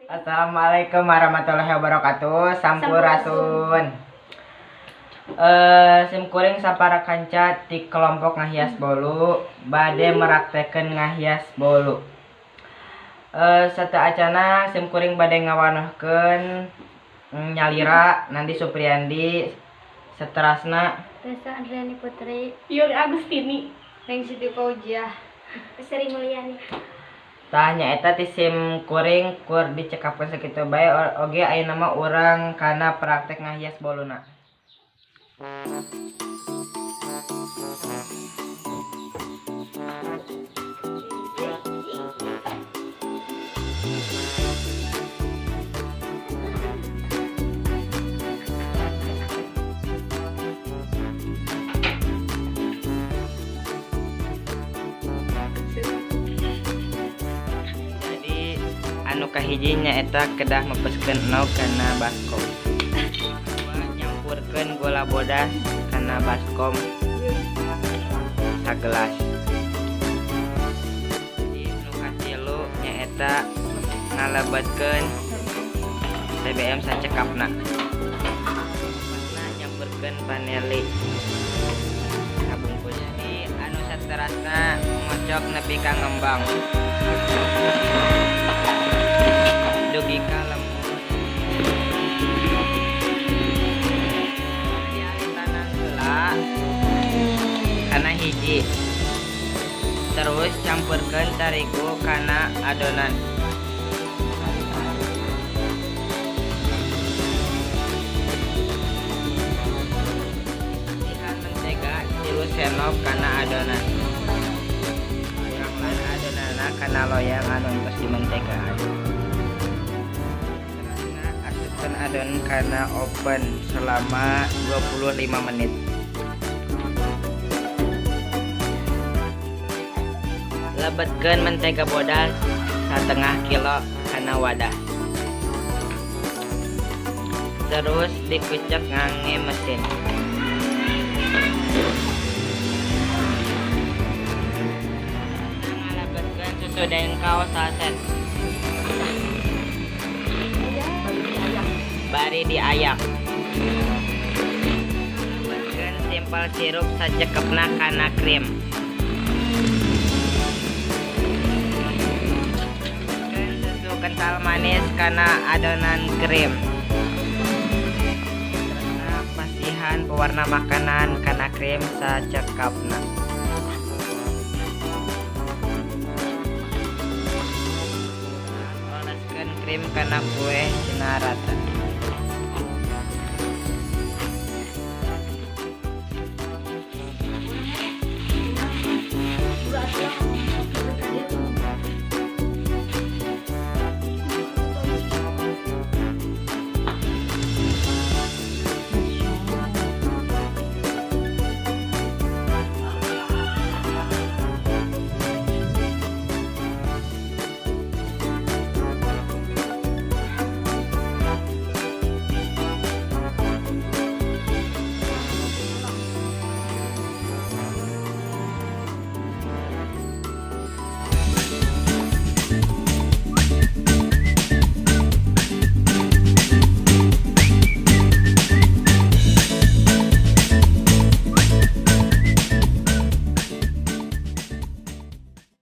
Assalamualaikum warahmatullahi wabarakatuh. Sampurasun. Simkuring sapara kanca ti kelompok ngahias bolu bade meraktekeun ngahias bolu. Sateacana simkuring bade ngawanohkeun Nyalira Nandi Supriyandi seterasna Resa Andriani Putri, Yuri Agustini, Neng Siti Fauziah, Seri Mulyani. tah nyaeta ti simkuring kur dicekapkeun sakitu bae oge ayeuna mah urang kana praktek ngahias boluna. Jadi anu kahiji nyaeta kedah mepeskeun enog kana baskom. Nyampurkeun gula bodas kana baskom sagelas. Jadi nu katilu nyaeta ngalebetkeun TBM sacekapna. Nyampurkeun vanili. Kabungkus di anu saterasna ngocok nepi ka ngembang. Dugi ka lemut. Dialitanang heula kana hiji. Terus campurkeun tarigu kana adonan. Sihan mentega 3 sendok kana adonan. Urang adonana kana loyang anu geus dimentegaan. Asupkeun adonan kana oven selama 25 menit. Lebetkeun mentega bodas 1/2 kilo kana wadah. Terus dikucek ngangge mesin. Ngalebetkeun susu dengkau saset. Bari diayak. Ngalebetkeun simpel sirup sacekepna kana krim. Susu kental manis kana adonan krim. Pasihan pewarna makanan kana krim sacekapna. Oleskeun krim kana kue cenah rata.